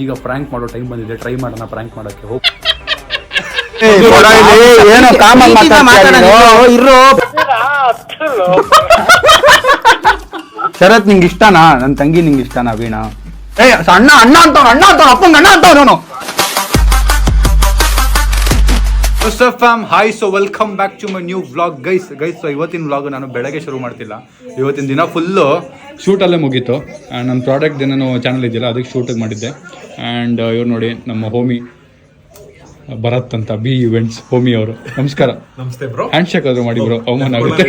ಈಗ ಪ್ರ್ಯಾಂಕ್ ಮಾಡೋ ಟೈಮ್ ಬಂದಿದೆ, ಟ್ರೈ ಮಾಡೋಣ ಪ್ರ್ಯಾಂಕ್ ಮಾಡೋಕ್ಕೆ. ಹೋಗಿ ಏನೋ ಶರತ್ ನಿಂಗೆ ಇಷ್ಟನಾ? ನನ್ನ ತಂಗಿ ನಿಂಗೆ ಇಷ್ಟನಾ ವೀಣಾ? ಅಣ್ಣ ಅಣ್ಣ ಅಂತ ಅಪ್ಪಂಗ ಅಣ್ಣ ಅಂತ ಅವನು. Hi, so welcome back to my new vlog guys. So ಇವತ್ತಿನ ವ್ಲಾಗ್ ನಾನು ಬೆಳಗ್ಗೆ ಶುರು ಮಾಡ್ತಿಲ್ಲ. ಇವತ್ತಿನ ದಿನ ಫುಲ್ಲು ಶೂಟಲ್ಲೇ ಮುಗೀತು. ನನ್ನ ಪ್ರಾಡಕ್ಟ್ ಏನೇನೋ ಚಾನಲ್ ಇದೆಯಲ್ಲ ಅದಕ್ಕೆ ಶೂಟಿಗೆ ಮಾಡಿದ್ದೆ. ಆ್ಯಂಡ್ ಇವ್ರು ನೋಡಿ ನಮ್ಮ ಹೋಮಿ ಭರತ್ ಅಂತ, ಬಿ ಇವೆಂಟ್ಸ್ ಹೋಮಿ ಅವರು. ನಮಸ್ಕಾರ. ನಮಸ್ತೆ ಬ್ರೋ. ಹ್ಯಾಂಡ್ ಶೇಕ್ ಆದ್ರೂ ಮಾಡಿ ಬ್ರೋ, ಅವಮಾನ ಆಗುತ್ತೆ.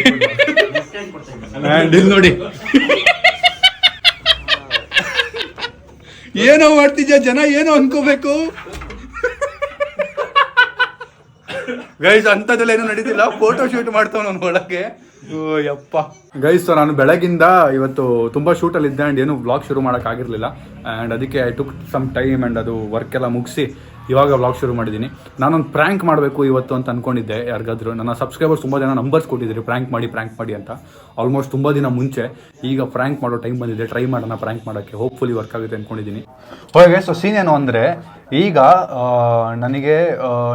ಆ್ಯಂಡ್ ಇಲ್ಲಿ ನೋಡಿ ಏನೋ ಮಾಡ್ತಿದ್ಯಾ, ಜನ ಏನೋ ಅನ್ಕೋಬೇಕು. ಗೈಸ್ ಅಂಥದ್ದೆಲ್ಲ ಏನೂ ನಡೀತಿಲ್ಲ, ಫೋಟೋ ಶೂಟ್ ಮಾಡ್ತಾವ ನಾನು ಒಳಗೆ. ಯಪ್ಪ ಗೈಸ್, ನಾನು ಬೆಳಗಿಂದ ಇವತ್ತು ತುಂಬ ಶೂಟಲ್ಲಿದ್ದೆ ಆ್ಯಂಡ್ ಏನು ವ್ಲಾಗ್ ಶುರು ಮಾಡೋಕ್ಕಾಗಿರಲಿಲ್ಲ. ಆ್ಯಂಡ್ ಅದಕ್ಕೆ I took some time and ಅದು ವರ್ಕ್ ಎಲ್ಲ ಮುಗಿಸಿ ಇವಾಗ ವ್ಲಾಗ್ ಶುರು ಮಾಡಿದ್ದೀನಿ. ನಾನೊಂದು ಪ್ರ್ಯಾಂಕ್ ಮಾಡಬೇಕು ಇವತ್ತು ಅಂತ ಅಂದ್ಕೊಂಡಿದ್ದೆ. ಯಾರಿಗಾದ್ರು ನನ್ನ ಸಬ್ಸ್ಕ್ರೈಬರ್ಸ್ ತುಂಬ ಜನ ನಂಬರ್ಸ್ ಕೊಟ್ಟಿದ್ದೀರಿ ಪ್ರ್ಯಾಂಕ್ ಮಾಡಿ ಅಂತ, ಆಲ್ಮೋಸ್ಟ್ ತುಂಬ ದಿನ ಮುಂಚೆ. ಈಗ ಪ್ರ್ಯಾಂಕ್ ಮಾಡೋ ಟೈಮ್ ಬಂದಿದೆ, ಟ್ರೈ ಮಾಡೋಣ ಪ್ರ್ಯಾಂಕ್ ಮಾಡೋಕ್ಕೆ. ಹೋಪ್ಫುಲಿ ವರ್ಕ್ ಆಗುತ್ತೆ ಅಂದ್ಕೊಂಡಿದ್ದೀನಿ. ಹೋಗಿ ಸೊ ಸೀನ್ ಏನು ಅಂದರೆ, ಈಗ ನನಗೆ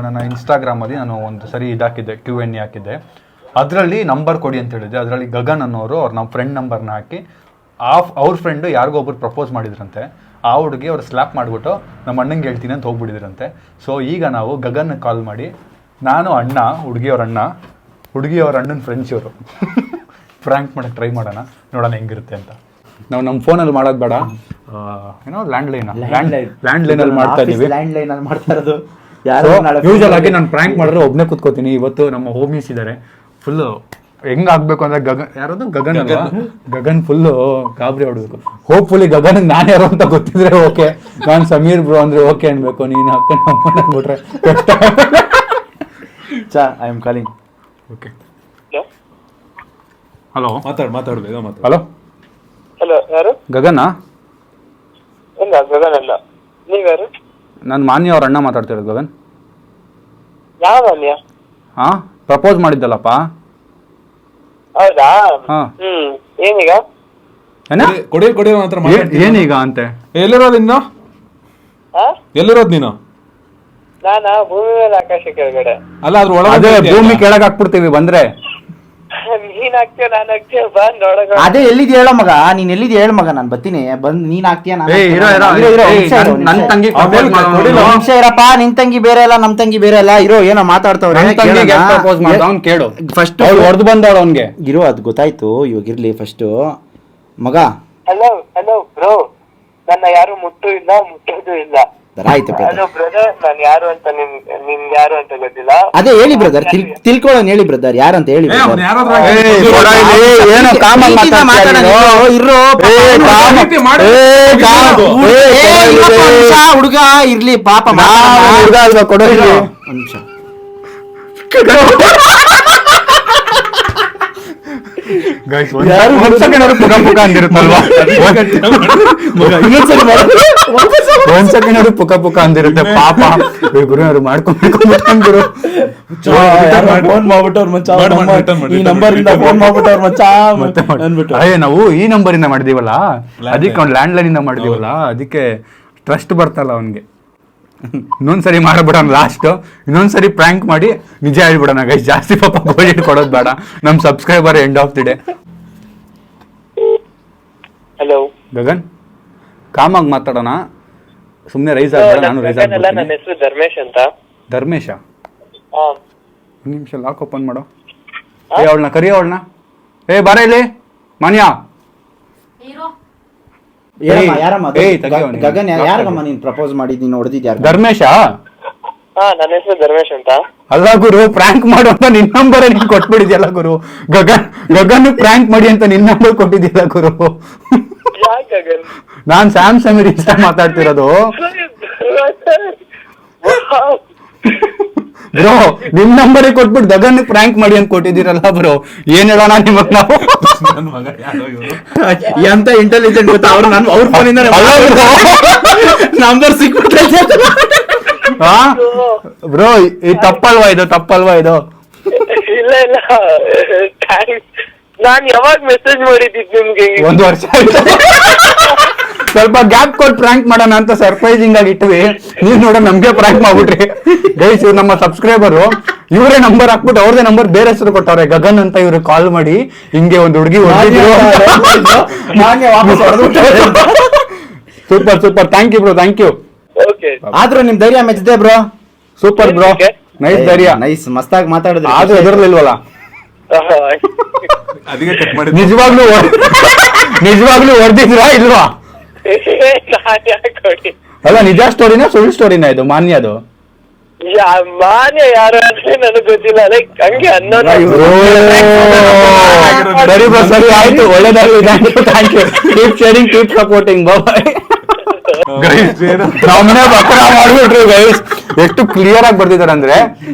ನನ್ನ ಇನ್ಸ್ಟಾಗ್ರಾಮಲ್ಲಿ ನಾನು ಒಂದು ಸರಿ ಇದಾಕಿದ್ದೆ, Q&A ಹಾಕಿದ್ದೆ. ಅದರಲ್ಲಿ ನಂಬರ್ ಕೊಡಿ ಅಂತ ಹೇಳಿದ್ದೆ. ಅದರಲ್ಲಿ ಗಗನ್ ಅನ್ನೋರು ನಮ್ಮ ಫ್ರೆಂಡ್ ನಂಬರ್ನ ಹಾಕಿ ಅವ್ರ ಫ್ರೆಂಡು ಯಾರಿಗೊಬ್ರು ಪ್ರಪೋಸ್ ಮಾಡಿದ್ರಂತೆ. ಆ ಹುಡುಗಿ ಅವ್ರು ಸ್ಲ್ಯಾಪ್ ಮಾಡಿಬಿಟ್ಟು ನಮ್ಮ ಅಣ್ಣಂಗೆ ಹೇಳ್ತೀನಿ ಅಂತ ಹೋಗ್ಬಿಟ್ಟಿದ್ರಂತೆ. ಸೊ ಈಗ ನಾವು ಗಗನ್ ಕಾಲ್ ಮಾಡಿ, ನಾನು ಅಣ್ಣ, ಹುಡುಗಿಯವ್ರ ಅಣ್ಣನ ಫ್ರೆಂಡ್ಸ್ ಇವರು, ಫ್ರ್ಯಾಂಕ್ ಮಾಡೋಕ್ಕೆ ಟ್ರೈ ಮಾಡೋಣ, ನೋಡೋಣ ಹೆಂಗಿರುತ್ತೆ ಅಂತ. ನಾವು ನಮ್ಮ ಫೋನಲ್ಲಿ ಮಾಡೋದು ಬೇಡ, ಏನೋ ಲ್ಯಾಂಡ್ಲೈನಲ್ಲಿ ಮಾಡ್ತಾ ಇದ್ದೀವಿ. ಯೂಶಲ್ ಆಗಿ ನಾನು ಪ್ರ್ಯಾಂಕ್ ಮಾಡಿದ್ರೆ ಒಬ್ಬನೇ ಕೂತ್ಕೋತೀನಿ. ಇವತ್ತು ನಮ್ಮ ಹೋಮೀಸ್ ಇದ್ದಾರೆ, ಫುಲ್ಲು ಹೆಂಗಾಗಬೇಕು ಅಂದರೆ ಗಗನ್ ಫುಲ್ಲು ಗಾಬರಿ ಹೊಡಬೇಕು. ಹೋಪ್ಫುಲಿ ಗಗನ್ ನಾನು ಯಾರು ಅಂತ ಗೊತ್ತಿದ್ರೆ ಓಕೆ, ನಾನು ಸಮೀರ್ ಬ್ರೋ ಅಂದರೆ ಓಕೆ ಅನ್ಬೇಕು. ನೀನು ಅಕ್ಕನ ಅಮ್ಮನ ಬಿಟ್ರೆ I am calling. Okay, hello. ಮಾತಾಡು ಬೇಗ ಮಾತಾಡು. ಹಲೋ ಹಲೋ, ಯಾರು? ಗಗನಾ? ಇಲ್ಲ, ಗಗನ್ ಅಲ್ಲ. ನೀವ್ಯಾರು? ನಾನು ಮಾನ್ಯ ಅವ್ರ ಅಣ್ಣ ಮಾತಾಡ್ತಿರೋದು. ಗಗನ್ ಯಾವ ಮಾನ್ಯ? ಹಾಂ, ಪ್ರಪೋಸ್ ಮಾಡಿದ್ದಲ್ಲಪ್ಪ. ಹೌದಾ? ಹಾಂ, ಏನೀಗ? ಕೊಡಿ ಮಾತ್ರ. ಏನೀಗ ಅಂತೆ? ಎಲ್ಲಿರೋದು ಇನ್ನು? ಎಲ್ಲಿರೋದು ನೀನು? ನಾನಾ ಭೂಮಿ ಮೇಲೆ ಆಕಾಶ ಕೆಳಗಡೆ. ಅಲ್ಲ, ಅದ್ರ ಒಳಗೆ ಅದೇ ಭೂಮಿ ಕೆಳಗೆ ಹಾಕ್ಬಿಡ್ತೀವಿ ಬಂದ್ರೆ. ನೀನ್ ಹಾಕ್ತೀಯ, ನಾನ್ ಹಾಕ್ತೀಯ, ಬಂದ್ ನೋಡಕ. ಅದೇ ಎಲ್ಲಿದ್ ಹೇಳೋ ಮಗ, ನೀನ್ ಎಲ್ಲಿದ್ ಹೇಳ ಮಗ, ನಾನ್ ಬರ್ತೀನಿ. ಬಂದ್ ನೀನ್ ಹಾಕ್ತೀಯ, ನನ್ ತಂಗಿ ನಿಮಿಷ ಇರಪ್ಪ. ನಿನ್ ತಂಗಿ ಬೇರೆ ಅಲ್ಲ, ನಮ್ ತಂಗಿ ಬೇರೆ ಅಲ್ಲ. ಇರೋ ಏನೋ ಮಾತಾಡ್ತಾವ್ರೆ. ಕೇಳು ಫಸ್ಟ್ ಹೊಡೆದು ಬಂದವಳು ಅವನ್ಗೆ. ಇರೋ, ಅದ್ ಗೊತ್ತಾಯ್ತು, ಇವಾಗ ಇರ್ಲಿ ಫಸ್ಟ್ ಮಗ. ಹಲೋ ಹಲೋ ಬ್ರೋ, ನನ್ನ ಯಾರು ಮುಟ್ಟೋದು ಇಲ್ಲ. ಆಯ್ತು ಹಲೋ ಬ್ರದರ್, ನಾನ್ ಯಾರು ಅಂತ ನಿಮ್ಗೆ ಯಾರು ಅಂತ ಗೊತ್ತಿಲ್ಲ. ಅದೇ ಹೇಳಿ ಬ್ರದರ್, ತಿಳ್ಕೊಳ್ಳೋಣ. ಹೇಳಿ ಬ್ರದರ್, ಯಾರಂತ ಹೇಳಿ. ಹುಡುಗ ಇರ್ಲಿ ಪಾಪ, ಕೊಡೋ ನಿಮಿಷ. ಒಂದ್ ಸೆಕೆಂಡ್ ಪುಕ ಪುಕ ಅಂದಿರುತ್ತೆ ಪಾಪ. ಗುರು ಅವ್ರು ಮಾಡ್ಕೊಂಡು ನಾವು ಈ ನಂಬರಿಂದ ಮಾಡಿದೀವಲ್ಲ, ಅದಕ್ಕೆ ಅವ್ನು ಲ್ಯಾಂಡ್ ಲೈನ್ ಇಂದ ಮಾಡಿದೀವಲ್ಲ, ಅದಕ್ಕೆ ಟ್ರಸ್ಟ್ ಬರ್ತಲ್ಲ ಅವನ್ಗೆ. ಇನ್ನೊಂದ್ಸರಿ ಮಾಡಬಿಡೋಣ, ಇನ್ನೊಂದ್ಸರಿ ಪ್ರ್ಯಾಂಕ್ ಮಾಡಿ ನಿಜ ಹೇಳ್ಬಿಡೋಣ ಗೈಸ್. ಜಾಸ್ತಿ ಪಾಪ ಗೋಲ್ಡ್ ಕೊಡೋದು ಬೇಡ, ನಮ್ subscriber end of the day. Hello Gagan, ಕಾಮಾಗಿ ಮಾತಾಡೋಣ, ಸುಮ್ನೆ ರೈಸ್ ಆಗ್ಬೇಡ. ನಾನು ರೈಸ್ ಆಗ್ಬಿಡ್ತೀನಿ. ನನ್ನ ಹೆಸರು ಧರ್ಮೇಶ್ ಅಂತ. ಧರ್ಮೇಶ? ಒಂದು ನಿಮಿಷ ಲಾಕ್ ಓಪನ್ ಮಾಡೋ. ಅವಳನ್ನ ಕರಿಯೋ, ಅವಳನ್ನ. ಬಾರ ಇಲ್ಲಿ ಮಾನ್ಯ. ಗಗನ್ ಯಾರಿಗಮ್ಮ ನೀನ್ ಪ್ರಪೋಸ್ ಮಾಡಿದ್, ನೀನ್ ಹೊಡೆದಿದ್ಯಾರ? ಧರ್ಮೇಶ? ನನ್ನ ಹೆಸರು ಧರ್ಮೇಶ್ ಅಂತ. ಅಲ್ಲ ಗುರು, ಪ್ರ್ಯಾಂಕ್ ಮಾಡು ಅಂತ ನಿನ್ ನಂಬರ್ ನೀನ್ ಕೊಟ್ಬಿಡಿದ್ಯಲ್ಲ ಗುರು. ಗಗನ್ ಪ್ರ್ಯಾಂಕ್ ಮಾಡಿ ಅಂತ ನಿನ್ ನಂಬರ್ ಕೊಟ್ಟಿದ್ಯಲ್ಲ ಗುರು. ನಾನ್ ಸ್ಯಾಮ್ ಸಮೀರ್ ಇಷ್ಟ ಮಾತಾಡ್ತಿರೋದು ಬ್ರೋ. ನಿಮ್ ನಂಬರೇ ಕೊಟ್ಬಿಟ್ಟು ಗಗನ್ ಪ್ರ್ಯಾಂಕ್ ಮಾಡಿ ಅಂತ ಕೊಟ್ಟಿದ್ದೀರಲ್ಲ ಬ್ರೋ. ಏನ್ ಹೇಳೋಣ ನಿಮಗ್ ನಾವು? ಎಂತ ಇಂಟೆಲಿಜೆಂಟ್ ಗೊತ್ತಾ ಅವ್ರು. ನಾನು ಅವ್ರ ಫೋನಿಂದ ನಂಬರ್ ಸಿಕ್ಬಿಟ್ಟೆ. ಬ್ರೋ, ಇದು ತಪ್ಪಲ್ವಾ ಇದು? ಇಲ್ಲ, ನಾನ್ ಯಾವಾಗ ಮೆಸೇಜ್ ಮಾಡಿದ್ದು ನಿಮ್ಗೆ? 1 ವರ್ಷ ಆಯ್ತು. ಸ್ವಲ್ಪ ಗ್ಯಾಪ್ ಕೊಟ್ಟು ಪ್ರ್ಯಾಂಕ್ ಮಾಡೋಣ ಅಂತ ಸರ್ಪ್ರೈಸಿಂಗ್ ಆಗಿ ಇಟ್ವಿ. ನೀವ್ ನೋಡ ನಮ್ಗೆ ಪ್ರ್ಯಾಂಕ್ ಮಾಡ್ಬಿಟ್ರಿ ಗೈಸ್. ಇವ್ರು ನಮ್ಮ ಸಬ್ಸ್ಕ್ರೈಬರು, ಇವರೇ ನಂಬರ್ ಹಾಕ್ಬಿಟ್ಟು ಅವ್ರದೇ ನಂಬರ್ ಬೇರೆ ಹೆಸರು ಕೊಟ್ಟವ್ರೆ, ಗಗನ್ ಅಂತ. ಇವ್ರು ಕಾಲ್ ಮಾಡಿ ಹಿಂಗೆ ಒಂದು ಹುಡುಗಿ super super, thank you bro, thank you. Okay ಆದ್ರೂ ನಿಮ್ ಧೈರ್ಯ ಮೆಚ್ಚಿದೆ ಬ್ರೋ. ಸೂಪರ್ ಬ್ರೋ, ನೈಸ್ ಧೈರ್ಯ. ನೈಸ್, ಮಸ್ತಾಗಿ ಮಾತಾಡಿದ್ರಿ. ಆದ್ರೂ ಎದುರಲಿಲ್ವಲ್ಲ? ಅದಕ್ಕೆ ಕಟ್ ಮಾಡಿ. ನಿಜವಾಗ್ಲೂ ಹೊಡೆದಿದ್ರಾ ಇಲ್ವಾ? ಅಲ್ಲ ನಿಜ ಸ್ಟೋರಿನಾ ಸುಳ್ಳು ಸ್ಟೋರಿನಾ ಇದು ಮಾನ್ಯದು? ಮಾನ್ಯ ಯಾರು ಅಂದ್ರೆ ನನಗ್ ಗೊತ್ತಿಲ್ಲ, ಲೈಕ್ ಹಂಗೆ ಅನ್ನೋದು. ಸರಿ ಬ್ರೋ, ಸರಿ ಆಯ್ತು, ಒಳ್ಳೇದಾಗ್ಲಿ. Thank you, keep sharing, keep supporting. ನಮ್ಮನೆ ಬಕ್ರ ಮಾಡ್ಬಿಟ್ರು ಗೈಸ್. ಎಷ್ಟು ಕ್ಲಿಯರ್ ಆಗಿ ಬರ್ತಿದಾರೆ ಅಂದ್ರೆ,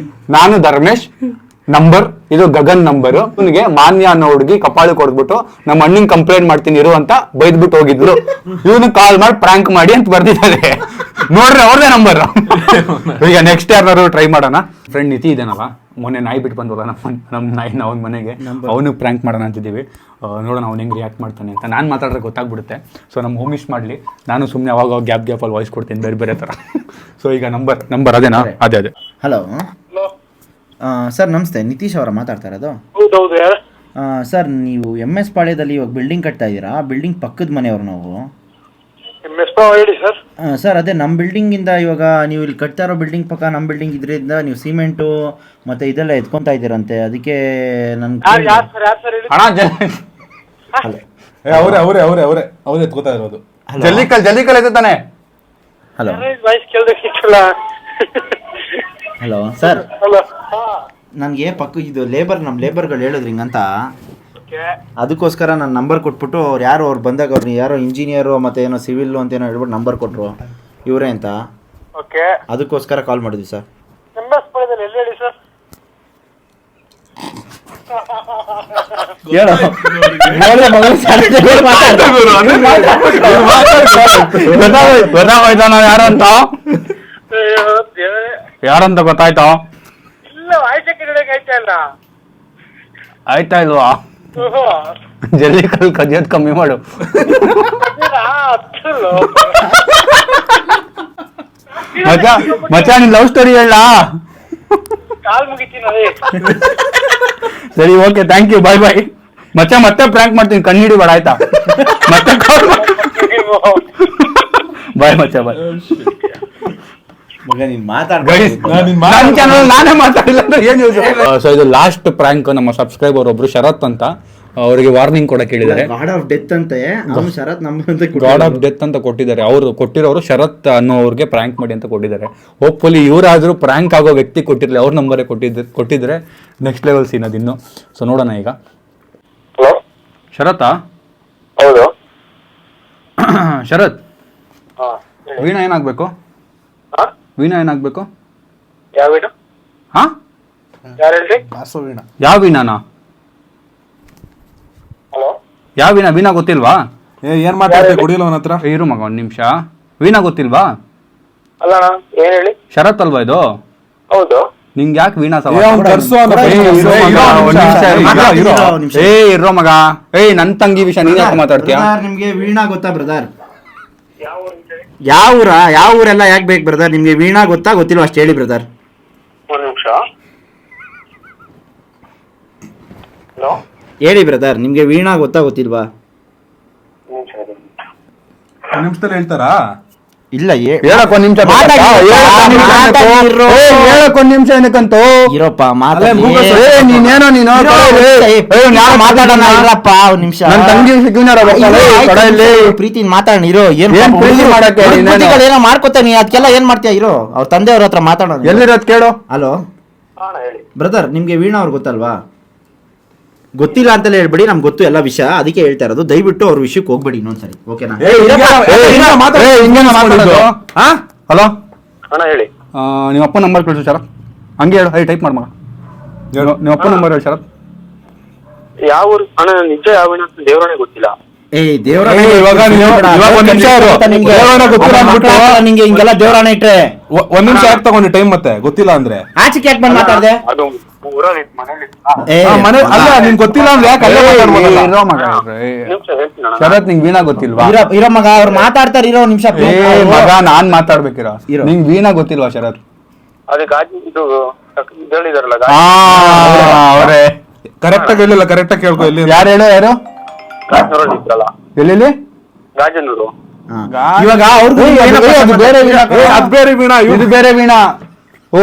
ನಾನು ಧರ್ಮೇಶ್ ನಂಬರ್, ಇದು ಗಗನ್ ನಂಬರ್. ಇವನಿಗೆ ಮಾನ್ಯ ಅನ್ನೋ ಹುಡುಗಿ ಕಪಾಳಿ ಕೊಡ್ಬಿಟ್ಟು ನಮ್ಮ ಅಣ್ಣಂಗ್ ಕಂಪ್ಲೇಂಟ್ ಮಾಡ್ತೀನಿ ಇರು ಅಂತ ಬೈದ್ಬಿಟ್ಟು ಹೋಗಿದ್ರು. ಇವನು ಕಾಲ್ ಮಾಡಿ ಪ್ರ್ಯಾಂಕ್ ಮಾಡಿ ಅಂತ ಬರ್ದಿದ್ದಾರೆ. ನೋಡ್ರಿ ಅವ್ರದೇ ನಂಬರ್. ಈಗ ನೆಕ್ಸ್ಟ್ ಯಾರು ಟ್ರೈ ಮಾಡೋಣ. ಫ್ರೆಂಡ್ ನಿತಿ ಇದೇನಲ್ಲ, ಮೊನ್ನೆ ನಾಯಿ ಬಿಟ್ಟು ಬಂದಲ್ಲ ನಮ್ಮ ನಾಯಿನ ಅವ್ನ ಮನೆಗೆ, ಅವನು ಪ್ರ್ಯಾಂಕ್ ಮಾಡೋಣ ಅಂತಿದ್ದೀವಿ. ನೋಡೋಣ ಅವ್ನು ಹೆಂಗೆ ರಿಯಾಕ್ಟ್ ಮಾಡ್ತಾನೆ ಅಂತ. ನಾನು ಮಾತಾಡಿದ್ರೆ ಗೊತ್ತಾಗ್ಬಿಡುತ್ತೆ. ಸೊ ನಮ್ಮ ಹೋಮಿಸ್ ಮಾಡಲಿ, ನಾನು ಸುಮ್ಮನೆ ಅವಾಗ ಗ್ಯಾಪಲ್ಲಿ ವಾಯ್ಸ್ ಕೊಡ್ತೀನಿ ಬೇರೆ ಬೇರೆ ಥರ. ಸೊ ಈಗ ನಂಬರ್ ಅದೇನಾ? ಅದೇ. ಹಲೋ ಸರ್, ನಮಸ್ತೆ. ನಿತೀಶ್ ಅವರ ಮಾತಾಡ್ತಾ ಇರೋದು? ಹೌದೌದು, ಯಾರು? ಸರ್, ನೀವು MS ಪಾಳ್ಯದಲ್ಲಿ ಇವಾಗ ಬಿಲ್ಡಿಂಗ್ ಕಟ್ತಾ ಇದ್ದೀರಾ? ಬಿಲ್ಡಿಂಗ್ ಪಕ್ಕದ ಮನೆಯವರು ನಾವು. ಹೇಳಿ ಸರ್. ಸರ್, ಅದೇ ನಮ್ಮ ಬಿಲ್ಡಿಂಗಿಂದ ಇವಾಗ ನೀವು ಇಲ್ಲಿ ಕಟ್ತಾ ಇರೋ ಬಿಲ್ಡಿಂಗ್ ಪಕ್ಕ ನಮ್ಮ ಬಿಲ್ಡಿಂಗ್ ಇದ್ರಿಂದ ನೀವು ಸಿಮೆಂಟು ಮತ್ತೆ ಇದೆಲ್ಲ ಎತ್ಕೊಂತಾ ಇದ್ದೀರಂತೆ. ಅದಕ್ಕೆ ನನ್ಗೆ ಅವರೇ ಎತ್ಕೋತಾ ಇರೋದು. ಜಲ್ಲಿಕಲ್ ಎತ್ತಾನೆ. ಹಲೋ ವಾಯ್ಸ್ ಕೇಳ್ಬೇಕಿತ್ತಲ್ಲ. Hello sir, hello. ನನಗೆ ಪಕ್ಕ ಇದು ನಮ್ಮ ಲೇಬರ್ಗಳು ಹೇಳಿದ್ರು ಹಿಂಗಂತ. ಅದಕ್ಕೋಸ್ಕರ ನಾನು ನಂಬರ್ ಕೊಟ್ಬಿಟ್ಟು ಅವ್ರು ಬಂದಾಗ ಅವ್ರು ಯಾರೋ ಇಂಜಿನಿಯರು ಮತ್ತೆ ಏನೋ ಸಿವಿಲ್ ಅಂತ ಏನೋ ಹೇಳ್ಬಿಟ್ಟು ನಂಬರ್ ಕೊಟ್ಟರು, ಇವರೇ ಅಂತ. ಓಕೆ, ಅದಕ್ಕೋಸ್ಕರ ಕಾಲ್ ಮಾಡಿದ್ವಿ ಸರ್. ಎಲ್ಲಿ ಹೇಳಿ ಸರ್? ಯಾರು ಅಂತ ಗೊತ್ತಾಯ್ತಾ? ಇಲ್ಲ, ವಾಯ್ಸ್ ಆಯ್ತಾ? ಆಯ್ತಾ ಇಲ್ವಾ? ಜಲ್ದಿ ಕದಿಯೋದ್ ಕಮ್ಮಿ ಮಾಡು. ಮಚ್ಚ ನಿನ್ ಲವ್ ಸ್ಟೋರಿ ಹೇಳ. ಕಾಲ್ ಮುಗಿತೀನಿ. ಸರಿ, ಓಕೆ, ಥ್ಯಾಂಕ್ ಯು, ಬಾಯ್ ಬಾಯ್. ಮಚ್ಚ ಮತ್ತೆ ಪ್ರ್ಯಾಂಕ್ ಮಾಡ್ತೀನಿ, ಕಣ್ಣಿಡಿ ಬೇಡ ಆಯ್ತಾ? ಮತ್ತೆ ಬಾಯ್ ಮಚ್ಚ, ಬಾಯ್. ನಾನೇ ಮಾತಾಡಿಲ್ಲ ಅಂದ್ರೆ ಏನ್ ಯೂಸ್? ಸೊ ಇದು ಲಾಸ್ಟ್ ಪ್ರ್ಯಾಂಕ್. ನಮ್ಮ ಸಬ್ಸ್ಕ್ರೈಬರ್ ಒಬ್ರು ಶರತ್ ಅಂತ, ಅವರಿಗೆ ವಾರ್ನಿಂಗ್ ಕೊಡಕ್ಕೆ ಹೇಳಿದ್ದಾರೆ. ಗಾಡ್ ಆಫ್ ಡೆತ್ ಅಂತೆ, ಶರತ್ ಗಾಡ್ ಆಫ್ ಡೆತ್ ಅಂತ ಕೊಟ್ಟಿದ್ದಾರೆ. ಅವರು ಕೊಟ್ಟಿರೋರು ಶರತ್ ಅನ್ನೋವ್ರಿಗೆ ಪ್ರ್ಯಾಂಕ್ ಮಾಡಿ ಅಂತ ಕೊಟ್ಟಿದ್ದಾರೆ. ಹೋಪ್ಫುಲಿ ಇವರಾದ್ರೂ ಪ್ರ್ಯಾಂಕ್ ಆಗೋ ವ್ಯಕ್ತಿ ಕೊಟ್ಟಿರ್ಲಿ, ಅವ್ರ ನಂಬರೇ ಕೊಟ್ಟಿದ್ರೆ ನೆಕ್ಸ್ಟ್ ಲೆವೆಲ್ ಸೀನ್ ಅದು ಇನ್ನು. ಸೊ ನೋಡೋಣ ಈಗ. ಶರತ್ತಾ? ಹೌದು. ಶರತ್, ವೀಣಾ ಏನಾಗ್ಬೇಕು? ವೀಣಾ ಏನಾಗ್ಬೇಕು? ಯಾವ ವೀಣಾ? ಹಾ, ಯಾರು ಹೇಳ್ರಿ? ಯಾವ ವೀಣಾನಾ? ಹಲೋ, ಯಾವ ವೀಣಾ? ವೀಣಾ ಗೊತ್ತಿಲ್ವಾ? ಏನ್ ಮಾತಾಡ್ತೀವಿ ಕುಡಿಯಲ್ಲ ಅವನ ಹತ್ರ. ಇರು ಮಗ ಒಂದ್ ನಿಮಿಷ. ವೀಣಾ ಗೊತ್ತಿಲ್ವಾ? ಅಲ್ಲಣ್ಣ, ಏನ್ ಹೇಳಿ? ಶರತ್ ಅಲ್ವಾ ಇದು? ಹೌದು. ನಿಂಗೆ ಯಾಕೆ ವೀಣಾ ಇರೋ ಮಗ? ನನ್ ತಂಗಿ ವಿಷಯ ನೀನ್ ಯಾಕೆ ಮಾತಾಡ್ತೀಯ? ನಿಮ್ಗೆ ವೀಣಾ ಗೊತ್ತಾ ಬ್ರದರ್? ಯಾವ ಊರೆಲ್ಲ ಯಾಕೆ ಬೇಕು ಬ್ರದರ್? ನಿಮ್ಗೆ ವೀಣಾ ಗೊತ್ತಾ ಗೊತ್ತಿಲ್ವಾ ಅಷ್ಟು ಹೇಳಿ ಬ್ರದರ್. ಒಂದು ನಿಮಿಷ. ಹಲೋ, ಹೇಳಿ ಬ್ರದರ್, ನಿಮ್ಗೆ ವೀಣಾ ಗೊತ್ತಾ ಗೊತ್ತಿಲ್ವಾ? ನಿಮಿಷದಲ್ಲಿ ಹೇಳ್ತಾರಾ? ಇಲ್ಲ, ಹೇಳಕ್ ಒಂದ್ ನಿಮಿಷ, ಹೇಳಕ್ ಒಂದ್ ನಿಮಿಷ ಏನಕ್ಕಂತೂ ಇರೋಪ್ಪ ನೀನೇನೋ ಮಾತಾಡೋಣ. ಇರಪ್ಪ ಒಂದ್ ನಿಮಿಷ, ನನ್ ತಂಗಿ ಪ್ರೀತಿ ಮಾತಾಡೋಣ. ಇರೋ ಏನೋ ಮಾಡ್ಕೊತಾನೆ, ಅದಕ್ಕೆಲ್ಲ ಏನ್ ಮಾಡ್ತೀಯ? ಇರೋ ಅವ್ರ ತಂದೆಯವ್ರ ಹತ್ರ ಮಾತಾಡೋಣ. ಎಲ್ಲಿರೋದ್ ಕೇಳು. ಹಲೋ ಹೇಳಿ ಬ್ರದರ್, ನಿಮ್ಗೆ ವೀಣಾ ಅವ್ರು ಗೊತ್ತಲ್ವಾ? ಗೊತ್ತಿಲ್ಲ ಅಂತಲೇ ಹೇಳ್ಬೇಡಿ, ನಮ್ಗೆ ಗೊತ್ತು ಎಲ್ಲ ವಿಷಯ, ಅದಕ್ಕೆ ಹೇಳ್ತಾ ಇರೋದು. ದಯವಿಟ್ಟು ಅವ್ರ ವಿಷಯಕ್ಕೆ ಹೋಗ್ಬೇಡಿ ಇನ್ನೊಂದ್ಸರಿ, ಓಕೆನಾ? ಹಲೋ ಅಣ್ಣ, ಹೇಳಿ. ನಿಮ್ಮ ಅಪ್ಪ ನಂಬರ್ ಕಳಿಸು ಶರತ್. ಹಂಗೆ ಹೇಳು, ಟೈಪ್ ಮಾಡ ಮಗ. ನಿಮ್ಮ ಅಪ್ಪ ನಂಬರ್ ಹೇಳಿ ಶರತ್. ಯಾವ ಊರು ಅಣ್ಣ? ನಿಜ ಯಾವ ವೀಣಾ ಅಂತ ದೇವರೇ ಗೊತ್ತಿಲ್ಲ. ನಿಂಗೆ ಹಿಂಗೆಲ್ಲ ದೇವರಾಣ ಇಟ್ರೆ ಒಂದ್ ನಿಮಿಷ ಯಾಕೆ ತಗೊಂಡು ಟೈಮ್ ಮತ್ತೆ ಗೊತ್ತಿಲ್ಲ ಅಂದ್ರೆ ಆಚೆಗೆ ಯಾಕೆ ಬಂದು ಮಾತಾಡ್ದೆ? ಅದು ಊರಲ್ಲಿ ಮನೇಲಿ ಏ, ಮನೆ ಅಲ್ಲ ನಿನ್ ಗೊತ್ತಿಲ್ಲ ಅಂದ್ರೆ ಯಾಕೆ ಅಲ್ಲೇ ಮಾತಾಡ್ಬೋದಲ್ಲ? ಇರೋ ಮಗ ನಿಮಿಷ ಹೇಳ್ತೀನಿ ಅಣ್ಣ. ಶರತ್ ನಿಂಗ್ ವೀಣಾ ಗೊತ್ತಿಲ್ವಾ? ಇರೋ ಮಗ ಅವ್ರು ಮಾತಾಡ್ತಾರೆ, ಇರೋ ನಿಮಿಷ ಮಗ ನಾನ್ ಮಾತಾಡ್ಬೇಕಿರೋ. ಇರೋ. ನಿಂಗ್ ವೀಣಾ ಗೊತ್ತಿಲ್ವಾ ಶರತ್? ಅದೇ ಗಾಜಿ ಇದು ಹೇಳಿದಾರಲ್ಲ ಅವರೇ ಕರೆಕ್ಟ್ ಆಗಿ ಹೇಳಿಲ್ಲ, ಕರೆಕ್ಟ್ ಆಗಿ ಕೇಳ್ಕೊ. ಇಲ್ಲಿ ಯಾರು ಹೇಳೋ ಯಾರು? ಗಾಜನೂರಲ್ಲಿ ಇದ್ರಲ್ಲ, ಎಲ್ಲೆಲ್ಲಿ? ಗಾಜನೂರು. ಇವಾಗ ಅವ್ರಿಗೂ ಅದು ಬೇರೆ ವೀಣಾ, ಅದ್ ಬೇರೆ ವೀಣಾ, ಇದು ಬೇರೆ ವೀಣಾ. ಓ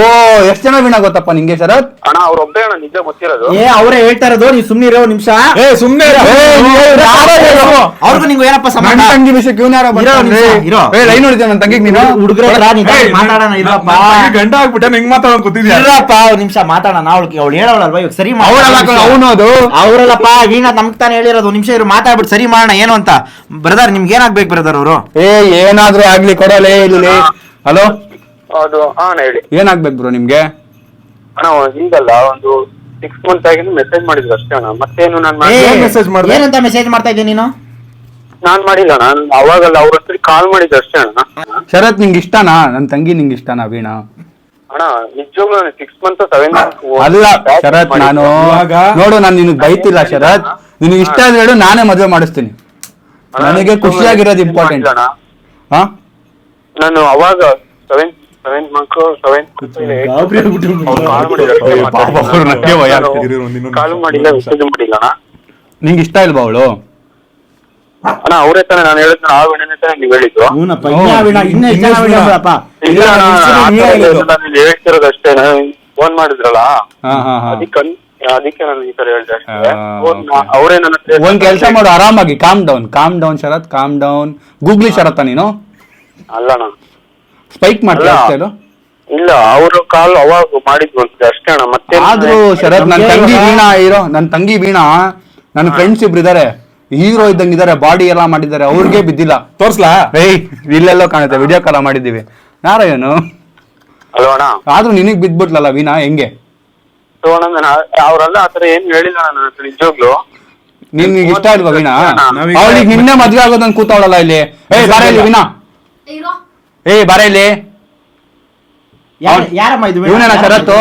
ಎಷ್ಟ್ ಜನ ವೀಣಾ ಗೊತ್ತಪ್ಪ ನಿಂಗೆ ಶರತ್? ಅಣ್ಣ ಅವ್ರೊಬ್ಬೇ ಅಣ್ಣ ನಿಜ ಗೊತ್ತಿರೋದು. ಅವರೇ ಹೇಳ್ತಾ ಇರೋದು, ನೀವು ಸುಮ್ನೆ ಇರೋ ನಿಮಿಷ. ಏ ಸುಮ್ನೆ ಅವ್ರಿಗೂ ನಿಂಗೂ ಏನಪ್ಪ ನನ್ನ ಸಂಬಂಧ? ತಂಗಿ ವಿಷಯಕ್ಕೆ ಇವ್ನು ಯಾರೋ ಇರೋ ನಿಮಿಷ, ಇರೋ. ಲೈನ್ ನೋಡಿದ್ಯಾ ನನ್ನ ತಂಗಿಗೆ ನೀನು? ಹುಡುಗರ ಹತ್ರ ನಿಧಾನ ಮಾತಾಡೋಣ, ಇರಪ್ಪ ಗಂಡ ಆಗ್ಬಿಟ್ಟೆ ಹೆಂಗ್ ಮಾತಾಡೋದು ಗೊತ್ತಿದ್ಯಾ? ಇರಪ್ಪ ಒಂದ್ ನಿಮಿಷ ಮಾತಾಡೋಣ. ಅವಳು ಹೇಳೋಳಲ್ವಾ ಇವಾಗ ಸರಿ ಅವನು ಅದು ಅವರಲ್ಲಪ್ಪ ವೀಣಾ ನಮ್ಗ್ ತಾನೇ ಹೇಳಿರೋದು. ಒಂದ್ ನಿಮಿಷ ಇರು, ಮಾತಾಡ್ಬಿಟ್ಟು ಸರಿ ಮಾಡೋಣ ಏನು ಅಂತ. ಬ್ರದರ್ ನಿಮ್ಗೆ ಏನಾಗ್ಬೇಕು ಬ್ರದರ್ ಅವರು? ಏನಾದ್ರೂ ಆಗ್ಲಿ ಕೊಡಲೇ ಇಲ್ಲಿ. ಹಲೋ ಅದು ಅಣ್ಣ ಹೇಳಿ. ಏನಾಗ್ಬೇಕು ಬ್ರೋ ನಿಮ್ಗೆ? ಅಣ್ಣ ಹಿಂಗಲ್ಲ, ಒಂದು 6 months ಆಗಿ ಮೆಸೇಜ್ ಮಾಡಿದ್ರು ಅಷ್ಟೇ ಅಣ್ಣ. ಮತ್ತೇನು ನಾನು ಮೆಸೇಜ್ ಮಾಡ್ದೆ? ಏನಂತ ಮೆಸೇಜ್ ಮಾಡ್ತಾ ಇದ್ದೀನಿ ನೀನು? ನಾನ್ ಮಾಡಿಲ್ಲ ಅಣ್ಣ. ಅವಾಗಲ್ಲ ಅವ್ರ ಹತ್ರ ಕಾಲ್ ಮಾಡಿದ್ರು ಅಷ್ಟೇ ಅಣ್ಣ. ಶರತ್ ನಿಂಗೆ ಇಷ್ಟನಾ ನನ್ನ ತಂಗಿ? ನಿಂಗೆ ಇಷ್ಟನಾ ವೀಣಾ? ಅಣ್ಣ ನಿಜವಾಗ್ಲೂ 6 months 7 months ಅಲ್ಲ ಶರತ್, ನಾನು ನೋಡು, ನಾನು ನಿನಗ್ ಬೈತಿಲ್ಲ ಶರತ್. ನಿನಗೆ ಇಷ್ಟ ಆದ್ರೆ ಹೇಳು, ನಾನೇ ಮದುವೆ ಮಾಡಿಸ್ತೀನಿ. ನನಗೆ ಖುಷಿಯಾಗಿರೋದು ಇಂಪಾರ್ಟೆಂಟ್. ಹಾ, ನಾನು ಅವಾಗ 7 months ಕಾಲ್ ಮಾಡಿಲ್ಲ, ಮೆಸೇಜ್ ಮಾಡಿಲ್ಲ ಅಣ್ಣ. ನಿಂಗೆ ಇಷ್ಟ ಇಲ್ವಾ ಅವಳು? ಅಣ್ಣ ಅವರೇ ತಾನೆ ನಾನು ಹೇಳಿದ್, ಆ ವಿಣನೇ ತಾನೆ ನೀವ್ ಹೇಳಿದ್ದು. ಇಲ್ಲ ಅಣ್ಣ, ನಾನು ಹೇಳ್ತಿರೋದು ಅಷ್ಟೇ. ಫೋನ್ ಮಾಡಿದ್ರಲ್ಲ, ಅದಕ್ಕೆ ನಾನು ಈ ತರ ಹೇಳ್ದೆ ಅಷ್ಟೇ. ಅವರೇ ನನ್ನ ಹತ್ರ ಒಂದ್ ಕೆಲ್ಸ ಮಾಡು, ಆರಾಮಾಗಿ ಕಾಮ್ ಡೌನ್ ಶರತ್, ಕಾಮ್ ಡೌನ್. ಗೂಗ್ಲಿ ಶರತ್ತ ನೀನು? ಅಲ್ಲಣ್ಣ, ಸ್ಪೈಕ್ ಮಾಡ್ತೀಯ ಅಷ್ಟೇ? ಇಲ್ಲ ಅವರು ಕಾಲ್ ಅವಾಗ ಮಾಡಿದ್ವು ಅಂತ ಅಷ್ಟೇ ಅಣ್ಣ. ಮತ್ತೆ ಆದ್ರೂ ಶರತ್, ನನ್ನ ತಂಗಿ ವೀಣಾ ನನ್ನ ತಂಗಿ ವೀಣಾ, ನನ್ನ ಫ್ರೆಂಡ್ಸ್ ಇಬ್ರು ಇದಾರೆ, ಹೀರೋ ಇದ್ದಂಗಿದ್ದಾರೆ, ಬಾಡಿ ಎಲ್ಲಾ ಮಾಡಿದ್ದಾರೆ, ಅವ್ರಿಗೆ ಬಿದ್ದಿಲ್ಲ. ತೋರ್ಸ್ಲಾ? ಇಲ್ಲೆಲ್ಲೋ ಕಾಣುತ್ತೆ, ವಿಡಿಯೋ ಕಾಲ್ ಮಾಡಿದ್ದೀವಿ ನಾರಾಯಣು. ಅಲ್ವ ಅಣ್ಣ? ಆದ್ರೂ ನಿನಗ್ ಬಿದ್ಬಿಟ್ಲಲ್ಲ ವೀಣಾ, ಹೆಂಗೆ? ಅವ್ರೆಲ್ಲ ಆತರ ಏನ್ ಹೇಳಿಲ್ಲ ನನ್ನ ಹತ್ರ ನಿಜವಾಗ್ಲು. ನಿನ್ಗೆ ಇಷ್ಟ ಇಲ್ವಾ ವೀಣಾ? ಅವಳಿಗೆ ನಿನ್ನೆ ಮದ್ವೆ ಆಗೋದನ್ ಕೂತವಳಲ್ಲ ಇಲ್ಲಿ. ಬಾರ ಇಲ್ಲಿ ವೀಣಾ, ಬಾರ ಇಲ್ಲಿ. ಯಾರಮ್ಮ ಇದು? ಇವನೇನಾ ಶರತ್ತು?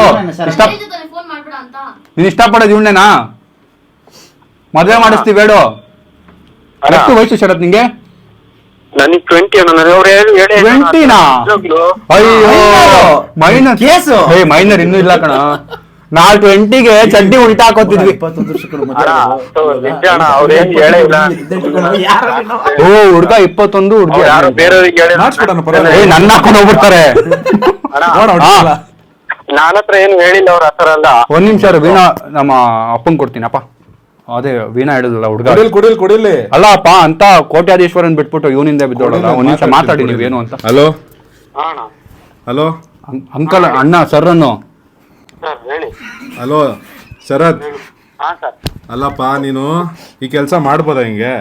ನೀನ್ ಇಷ್ಟಪಡೋದು ಇವನೇನಾ? ಮದ್ವೆ ಮಾಡಿಸ್ತೀವಿ ಬೇಡ? ಎಷ್ಟು ವಯಸ್ಸು ಶರತ್ ನಿಂಗೆ? ನನಗೆ 20 ಅಣ್ಣ. ಅವ್ರು 20ನಾ? ಅಯ್ಯೋ ಮೈನರ್ ಕೇಸು. ಮೈನರ್ ಇನ್ನೂ ಇಲ್ಲ ಕಣ. ನಾವು 20ಗೆ ಚಡ್ಡಿ ಉಲ್ಟಾ ಹಾಕೋತಿದ್ವಿ. 21 ವರ್ಷಗಳು ನಿಜ ಅಣ್ಣ, ಅವ್ರು ಏನ್ ಹೇಳೇ ಇಲ್ಲ. ಓ ಹುಡ್ಗ 21, ಹುಡ್ಗಿ ಯಾರು ಬೇರೆಯವ್ರಿಗೆ ಹೇಳಿ ನನ್ನ ಹಾಕೊಂಡು ಹೋಗ್ಬಿಡ್ತಾರೆ. ನನ್ನ ಹತ್ರ ಏನು ಹೇಳಿಲ್ಲ ಅವ್ರ ಆತರ ಎಲ್ಲ. ಒಂದ್ ನಿಮಿಷ ವೀಣಾ, ನಮ್ಮ ಅಪ್ಪನ್ ಕೊಡ್ತೀನಪ್ಪ. ಅದೇ ವೀಣಾ ಹೇಳಿದ್ರಲ್ಲ ಹುಡ್ಗ, ಕುಡಿಲಿ. ಅಲ್ಲ ಅಪ್ಪ ಅಂತ ಕೋಟ್ಯಾಧೀಶ್ವರನ್ ಬಿಟ್ಬಿಟ್ಟು ಇವನಿಂದ ಬಿದ್ದೋಳಲ್ಲ. ಒಂದ್ ನಿಮಿಷ ಮಾತಾಡಿ ನೀವೇನು ಅಂತ. ಹಲೋ ಅಣ್ಣ ಹಲೋ ಅಂಕಲ್, ಅಣ್ಣ ಸರ್ ಅನ್ನು. ಸರ್ ಹೇಳಿ. ಹಲೋ ಶರತ್, ಹಾ ಸರ್. ಅಲ್ಲಪ್ಪ ನೀನು ಈ ಕೆಲ್ಸ ಮಾಡ್ಬೋದಾ ಹಿಂಗೆ?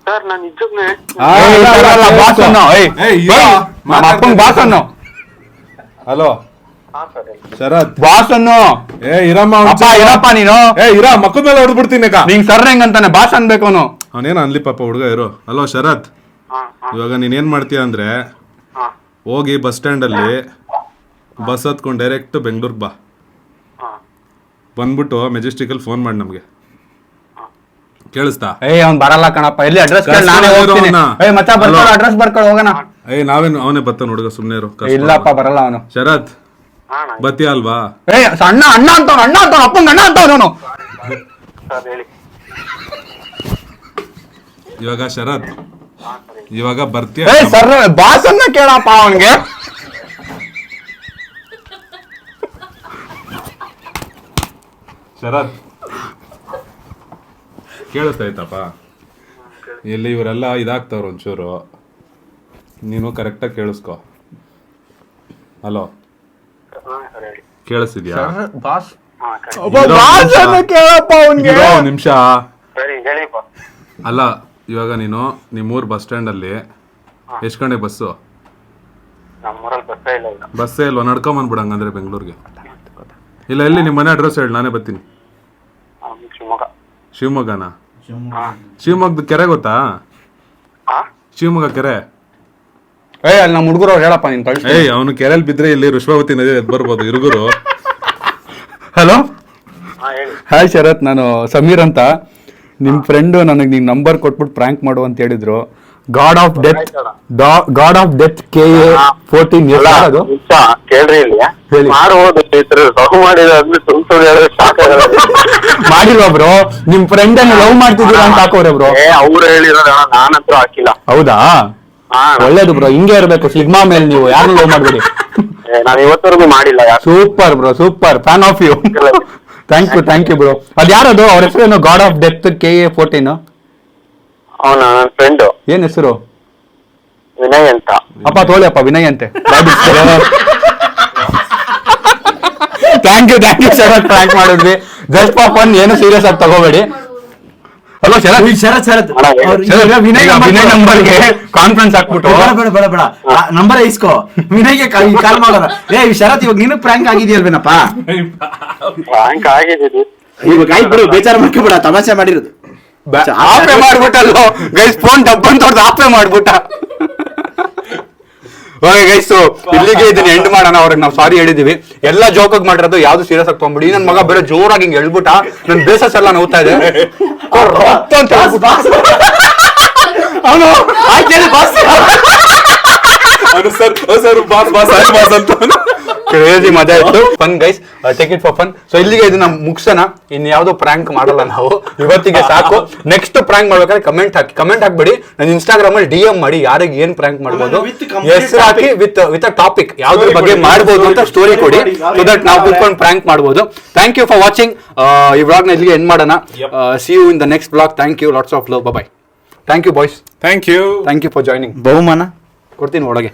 ಸರ್ ನಾನು ನಿಜವಾಗ್ಲೂ ಬಾಸ್ ಅನ್ನು, ನಮ್ಮ ಅಪ್ಪಂಗ್ ಬಾಸ್ ಅನ್ನು. ಹಲೋ ಶರತ್, ಬಾಸ್ ಅನ್ನು. ಇರಮ್ಮ ಇರಪ್ಪ ನೀನು. ಇರ ಮಕ್ಕದ ಮೇಲೆ ಹೊಡೆದ್ ಬಿಡ್ತೀನಿ. ನಿಂಗ್ ಸರ್ ಹೆಂಗಂತಾನೆ ಬಾಸ್ ಅನ್ಬೇಕು ಅವನು. ಅವನೇನು ಅನ್ಲಿ ಪಾಪ ಹುಡುಗ ಇರು. ಹಲೋ ಶರತ್, ಇವಾಗ ನೀನ್ ಏನ್ ಮಾಡ್ತೀಯ ಅಂದ್ರೆ, ಹೋಗಿ ಬಸ್ ಸ್ಟ್ಯಾಂಡ್ ಅಲ್ಲಿ ಬಸ್ ಹತ್ಕೊಂಡು ಡೈರೆಕ್ಟ್ ಬೆಂಗಳೂರಿಗೆ ಬಾ. ಬಂದ್ಬಿಟ್ಟು ಮೆಜೆಸ್ಟಿಕ್ ಅಲ್ಲಿ ಫೋನ್ ಮಾಡಿ ನಮ್ಗೆ. ಕೇಳಿಸ್ತಾ? ಅವ್ನ್ ಬರಲ್ಲ ಕಣಪ್ಪ. ಎಲ್ಲಿ ಅಡ್ರೆಸ್ ನಾನೇ ಹೋಗ್ತೀನಿ. ಮಚ್ಚ ಬರ್ಕೊಳ್ಳೋ, ಅಡ್ರೆಸ್ ಬರ್ಕೊಳ್ಳೋ, ಹೋಗೋಣ. ನಾವೇನು ಅವನೇ ಬರ್ತಾನ ಹುಡುಗ, ಸುಮ್ನೆ ಇರು. ಇಲ್ಲಪ್ಪ ಬರಲ್ಲ ಅವನು. ಶರತ್ ಬತ್ತೀಯ ಅಲ್ವಾ? ಅಣ್ಣ ಅಣ್ಣ ಅಂತವ್ನು, ಅಣ್ಣ ಅಂತವ್ನು, ಅಪ್ಪಂಗ ಅಣ್ಣ ಅಂತವ್ನು. ಇವಾಗ ಶರತ್, ಇವಾಗ ಬರ್ತೀಯ? ಸರ್ ಬಾಸ್ ಅನ್ನ ಕೇಳಪ್ಪ ಅವನ್ಗೆ. ಶರತ್ ಕೇಳಿಸ್ತೈತಪ್ಪ? ಇಲ್ಲಿ ಇವರೆಲ್ಲ ಇದಾಗ್ತವ್ರ ಒಂಚೂರು, ನೀನು ಕರೆಕ್ಟಾಗಿ ಕೇಳಿಸ್ಕೊ. ಹಲೋ ಕೇಳಿಸ್ತಿದ್ಯಾ? ಕೇಳಪ್ಪ ಅವನ್ಗೆ. ನಿಮಿಷ ಹೇಳಿಪ್ಪ. ಅಲ್ಲ, ಇವಾಗ ನೀನು ನಿಮ್ಮೂರ್ ಬಸ್ ಸ್ಟ್ಯಾಂಡ್ ಅಲ್ಲಿ ಎಷ್ಟು ಗಂಟೆ ಬಸ್ಸು? ನಮ್ಮೂರಲ್ಲಿ ಬಸ್ಸೇ ಇಲ್ಲ. ಬಸ್ಸೇ ಇಲ್ವಾ? ನಡ್ಕೊಂಬಂದ್ಬಿಡ ಹಂಗಂದ್ರೆ ಬೆಂಗಳೂರಿಗೆ. ಇಲ್ಲ ಎಲ್ಲಿ ನಿಮ್ಮ ಮನೆ ಅಡ್ರೆಸ್ ಹೇಳಿ, ನಾನೇ ಬರ್ತೀನಿ. ಶಿವಮೊಗ್ಗ. ಶಿವಮೊಗ್ಗನಾ? ಶಿವಮೊಗ್ಗದ ಕೆರೆ ಗೊತ್ತಾ? ಶಿವಮೊಗ್ಗ ಕೆರೆ. ಅಲ್ಲಿ ನಮ್ಮ ಹುಡುಗರು ಅವ್ರು ಹೇಳಪ್ಪ ನೀನ್ ಕಳ್ಸಿ. ಅವನು ಕೆರೆಯಲ್ಲಿ ಬಿದ್ರೆ ಇಲ್ಲಿ ಋಷ್ಭಾವತಿ ನದಿ ಎದ್ದು ಬರ್ಬೋದು ಇರುಗುರು. ಹಲೋ ಹಾಯ್ ಶರತ್, ನಾನು ಸಮೀರ್ ಅಂತ. ನಿಮ್ಮ ಫ್ರೆಂಡು ನನಗೆ ನೀವು ನಂಬರ್ ಕೊಟ್ಬಿಟ್ಟು ಪ್ರ್ಯಾಂಕ್ ಮಾಡು ಅಂತ ಹೇಳಿದ್ರು. ಗಾಡ್ ಆಫ್ ಡೆತ್ KA14 ಅದು ಕೇಳ್ರಿ ಇಲ್ಲಿ ಹೇಳಿ. ಮಾಡ್ಬೋದು ಲವ್ ಮಾಡಿದ್ರೆ ಸುಮ್ ಹೇಳಿದ್ರೆ ಸಾಕಾಗಲ್ಲ. ಮಾಡಿಲ್ವಾ ಬ್ರೋ? ನಿಮ್ ಫ್ರೆಂಡ್ ಅನ್ನು ಲವ್ ಮಾಡ್ತಿದ್ದೀರಾ ಅಂತ ಹಾಕೋರೆ ಬ್ರೋ. ಅವ್ರು ಹೇಳಿರೋದ ನಾನಂತೂ ಹಾಕಿಲ್ಲ. ಹೌದಾ? ಒಳ್ಳೇದು ಬ್ರೋ, ಹಿಂಗೆ ಇರ್ಬೇಕು. ಸಿಗ್ಮಾ ಮೇಲೆ ನೀವು ಯಾರನ್ನು ಲವ್ ಮಾಡ್ಬೇಡಿ. ನಾನು ಇವತ್ತವರೆಗೂ ಮಾಡಿಲ್ಲ. Super bro, super, fan of you. Thank you bro. ಅದ್ ಯಾರದು? ಅವ್ರ ಹೆಸರೇನು? God of death KA14. ಅವನ ನನ್ನ ಫ್ರೆಂಡ್ ಏನ್ ಹೆಸರು? ವಿನಯ್ ಅಂತ. ಅಪ್ಪ ತೋಳಿ ಅಪ್ಪ, ವಿನಯ್ ಅಂತೆ. ಥ್ಯಾಂಕ್ ಯು ಶರತ್, ಪ್ರ್ಯಾಂಕ್ ಮಾಡಿದ್ವಿ. ಜಸ್ಟ್ ಫಾರ್ ಫನ್, ಏನು ಸೀರಿಯಸ್ ಆಗಿ ತಗೋಬೇಡಿ. ಹಲೋ ಶರತ್, ವಿನಯ್ ನಂಬರ್ಗೆ ಕಾನ್ಫರೆನ್ಸ್ ಹಾಕ್ಬಿಟ್ಟು ಬೇಡ ನಂಬರ್ ಇಸ್ಕೋ, ವಿನಯ್ಗೆ ಕಾಲ್ ಮಾಡೋಣ. ಶರತ್, ಇವಾಗ ನೀನು ಪ್ರ್ಯಾಂಕ್ ಆಗಿದೆಯಲ್ವೇನಪ್ಪ? ಬ್ಯಾಂಕ್ ಆಗಿದ್ದೀವಿ. ಇವಾಗ ಆಯ್ತು ಬಿಡು, ಬೇಜಾರು ಮಾಡ್ಕೊಬೇಡ, ತಮಾಷೆ ಮಾಡಿರೋದು. ಆಪೆ ಮಾಡ್ಬಿಟ್ಟಲ್ಲೋ ಗೈಸ್, ಫೋನ್ ಡಬ್ಬನ್ ತೊಡ್ದು ಆಪೆ ಮಾಡ್ಬಿಟ್ಟ. ಓಕೆ ಗೈಸ್, ಇಲ್ಲಿಗೆ ಇದನ್ನ ಎಂಡ್ ಮಾಡೋಣ. ಅವ್ರಿಗೆ ನಾವು ಸಾರಿ ಹೇಳಿದೀವಿ. ಎಲ್ಲ ಜೋಕಾಗಿ ಮಾಡಿರೋದು, ಯಾವ್ದು ಸೀರಿಯಸ್ ಆಗಿ ತಗೊಂಡ್ಬಿಡಿ. ನನ್ನ ಮಗ ಬೇರೆ ಜೋರಾಗಿ ಹಿಂಗೆ ಹೇಳ್ಬಿಟ್ಟ, ನನ್ ಬೇಸಸ್ ಎಲ್ಲ ನೋವ್ತಾ ಇದೆ. ಅವನು ಕ್ರೇಜಿ ಮಜಾ ಇತ್ತು. Fun guys, take it for fun. So ಇಲ್ಲಿಗೆ ಇದನ್ನ ಮುಗ್ಸೋಣ. ಇನ್ ಯಾವ್ದೋ ಪ್ರ್ಯಾಂಕ್ ಮಾಡಲ್ಲ ನಾವು, ಇವತ್ತಿಗೆ ಸಾಕು. ನೆಕ್ಸ್ಟ್ ಪ್ರ್ಯಾಂಕ್ ಮಾಡ್ಬೇಕಾದ್ರೆ ಕಮೆಂಟ್ ಹಾಕ್ಬೇಡಿ. ನನ್ನ ಇನ್ಸ್ಟಾಗ್ರಾಮ್ ಅಲ್ಲಿ DM ಮಾಡಿ, ಯಾರಿಗೆ ಏನ್ ಪ್ರ್ಯಾಂಕ್ ಮಾಡ್ಬೋದು ಹೆಸರು ಹಾಕಿ ವಿತ್ ಟಾಪಿಕ್ ಯಾವ್ದ್ರ ಬಗ್ಗೆ ಮಾಡ್ಬೋದು ಅಂತ ಸ್ಟೋರಿ ಕೊಡಿ, ಸೊ ದಟ್ ನಾವು ಕುತ್ಕೊಂಡು ಪ್ರ್ಯಾಂಕ್ ಮಾಡ್ಬೋದು. Thank you for watching. ಈ ವ್ಲಾಗ್ ನ ಇಲ್ಲಿಗೆ ಎಂಡ್ ಮಾಡೋಣ. See you in the next vlog. Thank you, lots of love. Bye. Thank you boys. Thank you for joining. ಬಹುಮಾನ ಕೊಡ್ತೀನಿ ಒಳಗೆ.